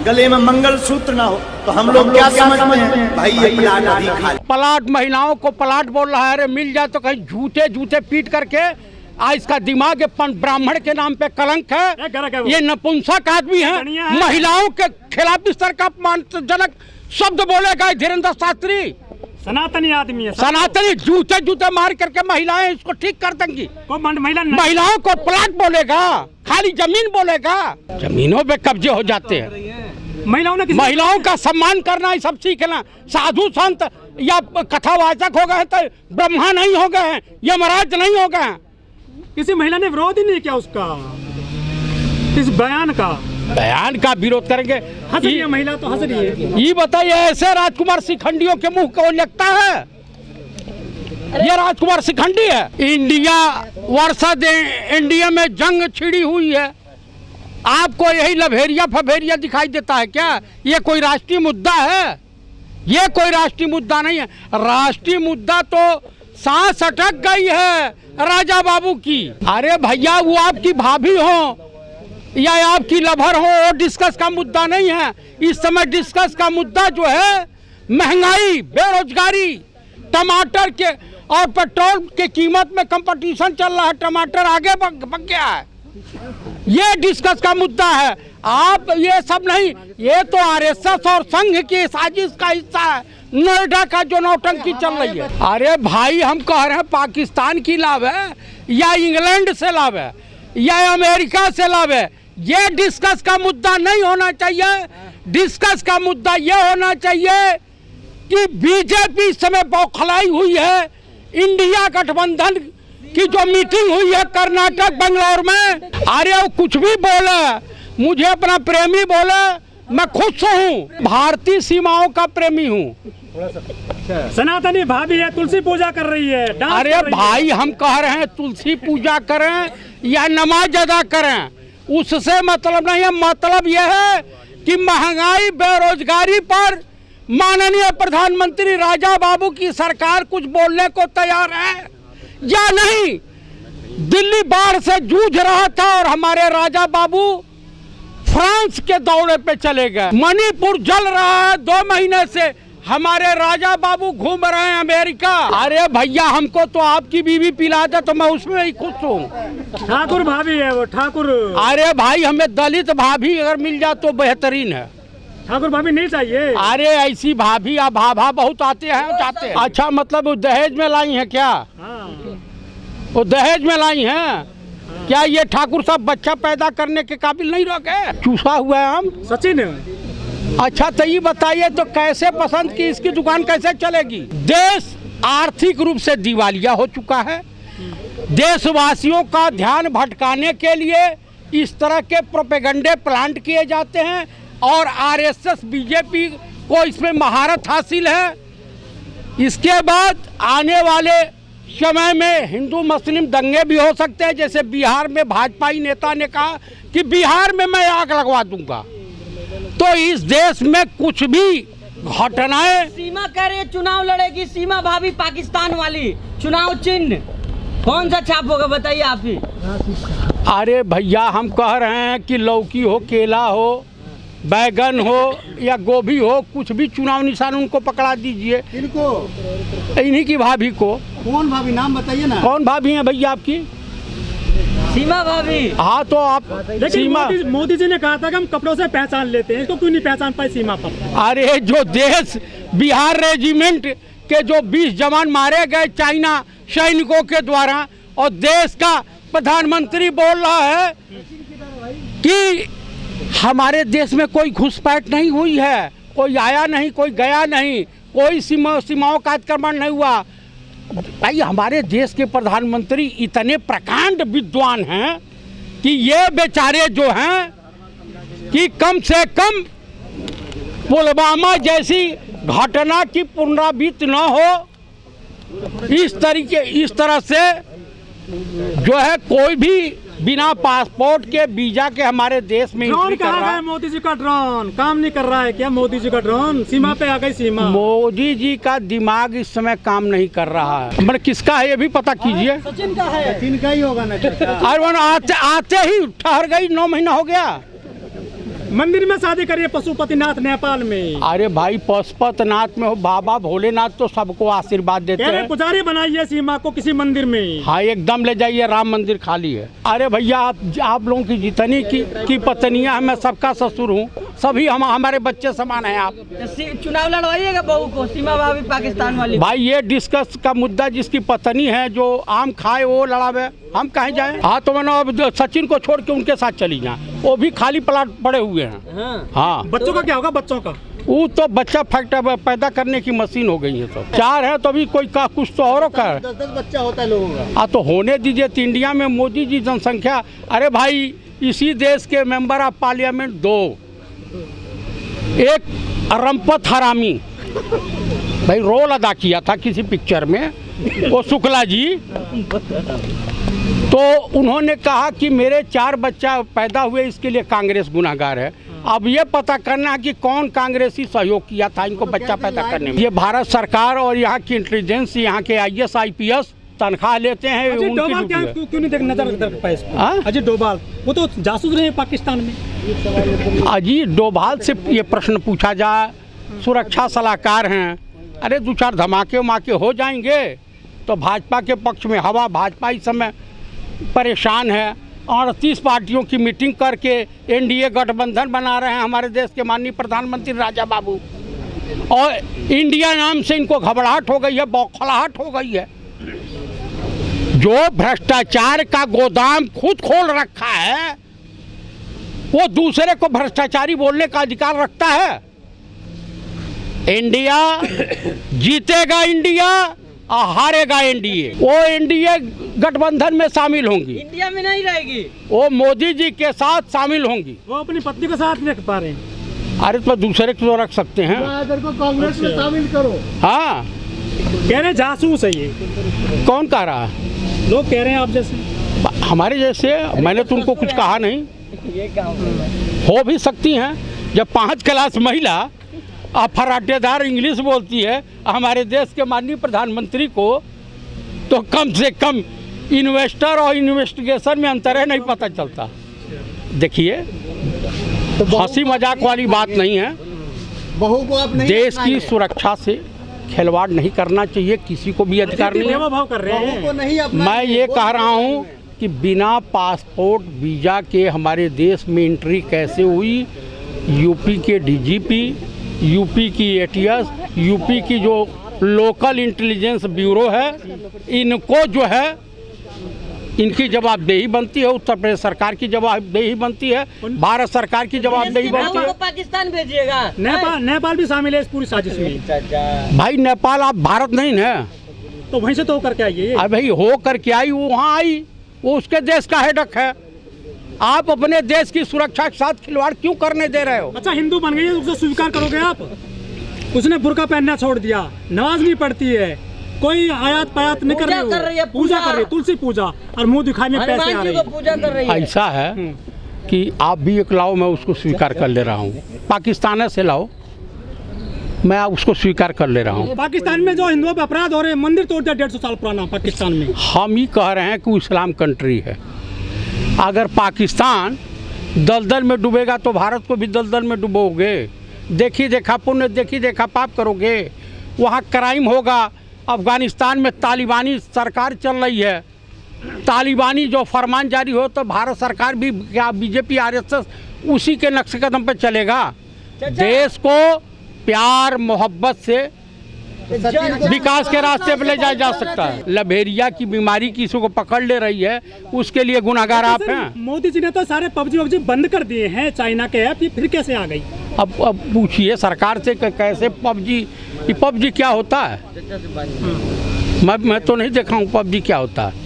गले में मंगल सूत्र ना हो तो हम लोग क्या समझते हैं भाई ये प्लाट अभी खाली। प्लाट महिलाओं को प्लाट बोल रहा है, अरे मिल जाए तो कहीं झूठे झूठे पीट करके आज इसका दिमाग ब्राह्मण के नाम पे कलंक है। ये नपुंसक आदमी है, महिलाओं के खिलाफ इस तरह का अपमानजनक शब्द बोलेगा धीरेन्द्र शास्त्री। सनातनी आदमी है, सनातनी जूते जूते मार करके महिलाएं इसको ठीक कर देंगी। महिलाओं को प्लाट बोलेगा, खाली जमीन बोलेगा, जमीनों पे कब्जे हो जाते हैं। महिलाओं का सम्मान करना सब सीखना। साधु संत या कथावाचक हो गए तो ब्रह्मा नहीं हो गए हैं, यमराज नहीं हो गए हैं। किसी महिला ने विरोध ही नहीं किया उसका, इस बयान का विरोध करेंगे। हंस रही है महिला तो हंस रही है। ये बताइए ऐसे राजकुमार शिखंडियों के मुंह को लगता है? ये राजकुमार शिखंडी है। इंडिया वर्षद इंडिया में जंग छिड़ी हुई है, आपको यही लभेरिया फभेरिया दिखाई देता है क्या? ये कोई राष्ट्रीय मुद्दा है? ये कोई राष्ट्रीय मुद्दा नहीं है। राष्ट्रीय मुद्दा तो सांस अटक गई है राजा बाबू की। अरे भैया वो आपकी भाभी हो या आपकी लभर हो, वो डिस्कस का मुद्दा नहीं है। इस समय डिस्कस का मुद्दा जो है महंगाई, बेरोजगारी, टमाटर के और पेट्रोल के कीमत में कंपटीशन चल रहा है, टमाटर आगे बढ़ गया है, ये डिस्कस का मुद्दा है। आप ये सब नहीं, ये तो आरएसएस और संघ की साजिश का हिस्सा है। नोएडा का जो नौटंकी चल रही है, अरे भाई हम कह रहे हैं पाकिस्तान की लाभ है या इंग्लैंड से लाभ है या अमेरिका से लाभ है, ये डिस्कस का मुद्दा नहीं होना चाहिए। डिस्कस का मुद्दा ये होना चाहिए कि बीजेपी इस समय बौखलाई हुई है। इंडिया गठबंधन की जो मीटिंग हुई है कर्नाटक बंगलौर में, अरे वो कुछ भी बोले, मुझे अपना प्रेमी बोले, मैं खुश हूँ, भारतीय सीमाओं का प्रेमी हूँ। सनातनी भाभी है, तुलसी पूजा कर रही है, अरे भाई हम कह रहे हैं तुलसी पूजा करें या नमाज अदा करें, उससे मतलब नहीं है। मतलब यह है कि महंगाई बेरोजगारी पर माननीय प्रधानमंत्री राजा बाबू की सरकार कुछ बोलने को तैयार है या नहीं। दिल्ली बाढ़ से जूझ रहा था और हमारे राजा बाबू फ्रांस के दौरे पे चले गए। मणिपुर जल रहा है 2 महीने से, हमारे राजा बाबू घूम रहे हैं अमेरिका। अरे भैया हमको तो आपकी बीवी पिला दे तो मैं उसमें ही खुश हूँ। ठाकुर भाभी है वो, ठाकुर। अरे भाई हमें दलित भाभी अगर मिल जाए तो बेहतरीन है। ठाकुर भाभी नहीं चाहिए। अरे ऐसी भाभी या भाभा बहुत आते हैं जाते हैं। अच्छा मतलब वो दहेज में लाई है क्या? वो दहेज में लाई है क्या? ये ठाकुर साहब बच्चा पैदा करने के काबिल नहीं रह गए? चूसा हुआ है हम सचिन। अच्छा तो ये बताइए तो कैसे पसंद की इसकी दुकान कैसे चलेगी? देश आर्थिक रूप से दिवालिया हो चुका है। देशवासियों का ध्यान भटकाने के लिए इस तरह के प्रोपेगेंडे प्लांट किए जाते हैं और आरएसएस बीजेपी को इसमें महारत हासिल है। इसके बाद आने वाले समय में हिंदू मुस्लिम दंगे भी हो सकते हैं, जैसे बिहार में भाजपाई नेता ने कहा कि बिहार में मैं आग लगवा दूंगा। तो इस देश में कुछ भी घटनाएं। सीमा कह रही है चुनाव लड़ेगी, सीमा भाभी पाकिस्तान वाली। चुनाव चिन्ह कौन सा छाप होगा बताइए आप ही। अरे भैया हम कह रहे हैं कि लौकी हो, केला हो, बैगन हो या गोभी हो, कुछ भी चुनाव निशान उनको पकड़ा दीजिए। इनको इन्हीं की भाभी को। कौन भाभी नाम बताइए ना। कौन भाभी है भैया आपकी? सीमा भाभी। हाँ तो आप सीमा। मोदी जी ने कहा था कि हम कपड़ों से पहचान लेते हैं, इसको क्यों नहीं पहचान पाए सीमा पर? अरे जो देश बिहार रेजिमेंट के जो 20 जवान मारे गए चाइना सैनिकों के द्वारा, और देश का प्रधानमंत्री बोल रहा है कि हमारे देश में कोई घुसपैठ नहीं हुई है, कोई आया नहीं, कोई गया नहीं, कोई सीमाओं का अतिक्रमण नहीं हुआ। भाई हमारे देश के प्रधानमंत्री इतने प्रकांड विद्वान हैं कि ये बेचारे जो हैं कि कम से कम पुलवामा जैसी घटना की पुनरावृत्ति न हो, इस तरह से जो है कोई भी बिना पासपोर्ट के वीजा के हमारे देश में ड्रोन कहाँ है? मोदी जी का ड्रोन काम नहीं कर रहा है क्या? मोदी जी का ड्रोन सीमा पे आ गई। सीमा मोदी जी का दिमाग इस समय काम नहीं कर रहा है। मतलब किसका है ये भी पता कीजिए। सचिन का है। सचिन का ही होगा ना। और आते ही ठहर गई, 9 महीना हो गया। मंदिर में शादी करिए पशुपतिनाथ नेपाल में। अरे भाई पशुपतिनाथ में हो, बाबा भोलेनाथ तो सबको आशीर्वाद देते हैं। पुजारी बनाइए सीमा को किसी मंदिर में। हाँ एकदम ले जाइए, राम मंदिर खाली है। अरे भैया आप लोगों की जितनी की पत्नियां हैं, मैं सबका ससुर हूँ, सभी हमारे बच्चे समान हैं। आप चुनाव लड़वाइएगा बहू को, सीमा भाभी पाकिस्तान वाली। भाई ये डिस्कस का मुद्दा, जिसकी पत्नी है जो आम खाए वो लड़ावे, हम कहीं जाएं। हाँ तो मैंने अब सचिन को छोड़ के उनके साथ चली जाए, वो भी खाली प्लाट पड़े हुए हैं। हाँ बच्चों का क्या होगा? बच्चों का वो तो बच्चा फैक्टर पैदा करने की मशीन हो गई है। तो 4 है तो अभी कोई का कुछ तो और का 10 बच्चा होता है लोगों का। हाँ तो होने दीजिए। तो इंडिया में मोदी जी जनसंख्या, अरे भाई इसी देश के मेंबर ऑफ पार्लियामेंट 2, एक रंपत हरामी भाई रोल अदा किया था किसी पिक्चर में, वो शुक्ला जी, तो उन्होंने कहा कि मेरे 4 बच्चा पैदा हुए, इसके लिए कांग्रेस गुनाहगार है। अब ये पता करना है कि कौन कांग्रेसी सहयोग किया था इनको बच्चा पैदा करने में। ये भारत सरकार और यहाँ की इंटेलिजेंस, यहाँ के IAS IPS तनख्वाह लेते हैं। अजय डोभाल क्यों नहीं देख नजर रखता है इसको? अजय डोभाल वो तो जासूस रहे हैं पाकिस्तान में। अजय डोभाल से ये प्रश्न पूछा जाए, सुरक्षा सलाहकार हैं। अरे 2-4 धमाके उमाके हो जाएंगे तो भाजपा के पक्ष में हवा। भाजपा इस समय परेशान है, 38 पार्टियों की मीटिंग करके NDA गठबंधन बना रहे हैं हमारे देश के माननीय प्रधानमंत्री राजा बाबू, और इंडिया नाम से इनको घबराहट हो गई है, बौखलाहट हो गई है। जो भ्रष्टाचार का गोदाम खुद खोल रखा है, वो दूसरे को भ्रष्टाचारी बोलने का अधिकार रखता है। इंडिया जीतेगा, इंडिया और हारेगा NDA। वो NDA गठबंधन में शामिल होंगी, इंडिया में नहीं रहेगी, वो मोदी जी के साथ शामिल होंगी। वो अपनी पत्नी को साथ नहीं रख पा रहे हैं। अरे तो दूसरे को रख सकते हैं। को कांग्रेस में शामिल करो। हाँ कह रहे जासूस है ये। कौन कह रहा है? लोग कह रहे हैं आप जैसे। हमारे जैसे? मैंने तो उनको कुछ कहा नहीं। ये काम हो भी सकती हैं। जब 5 क्लास महिला फराटेदार इंग्लिश बोलती है हमारे देश के माननीय प्रधानमंत्री को, तो कम से कम इन्वेस्टर और इन्वेस्टिगेशन में अंतर है, नहीं पता चलता। देखिए हंसी मजाक वाली बात नहीं है। बहू को आप नहीं देश की सुरक्षा से खिलवाड़ नहीं करना चाहिए, किसी को भी अधिकार नहीं है। भाव कर रहे हैं। मैं ये कह रहा हूँ कि बिना पासपोर्ट वीज़ा के हमारे देश में एंट्री कैसे हुई? यूपी के DGP, यूपी की ATS, यूपी की जो लोकल इंटेलिजेंस ब्यूरो है, इनको जो है इनकी जवाबदेही बनती है। उत्तर प्रदेश सरकार की जवाबदेही बनती है, भारत सरकार की जवाबदेही बनती है। पाकिस्तान भेजिएगा। नेपाल भी शामिल है इस पूरी साजिश में। भाई नेपाल आप भारत नहीं है, तो वहीं से तो होकर के आइए। अरे भाई हो करके आई, वो वहाँ आई, वो उसके देश का हेडक है। आप अपने देश की सुरक्षा के साथ खिलवाड़ क्यों करने दे रहे हो? अच्छा हिंदू बन गई है, उसको स्वीकार करोगे आप? उसने बुर्का पहनना छोड़ दिया, नमाज नहीं पढ़ती है, कोई आयात पायात नहीं कर रही है, पूजा कर रही है, तुलसी पूजा, और मुंह दिखाई में पैसे आ रहे हैं। पूजा कर रही है। ऐसा है कि आप भी एक लाओ, मैं उसको स्वीकार कर ले रहा हूँ। पाकिस्तान से लाओ, मैं उसको स्वीकार कर ले रहा हूँ। पाकिस्तान में जो हिंदुओं पे अपराध हो रहे हैं, मंदिर तोड़ दिया 150 साल पुराना पाकिस्तान में। हम ही कह रहे हैं कि इस्लाम कंट्री है। अगर पाकिस्तान दलदल में डूबेगा तो भारत को भी दलदल में डुबोगे। देखी देखा पुण्य, देखी देखा पाप करोगे। वहाँ क्राइम होगा। अफगानिस्तान में तालिबानी सरकार चल रही है, तालिबानी जो फरमान जारी हो तो भारत सरकार भी क्या BJP RSS उसी के नक्शे कदम पर चलेगा? देश को प्यार मोहब्बत से विकास के रास्ते पर ले जाया जा सकता है। लबेरिया की बीमारी किसी को पकड़ ले रही है, उसके लिए गुनाहगार आप हैं। मोदी जी ने तो सारे PUBG बंद कर दिए हैं, चाइना के ऐप, ये फिर कैसे आ गई? अब पूछिए सरकार से कैसे PUBG क्या होता है? मैं तो नहीं देखा हूँ PUBG क्या होता है।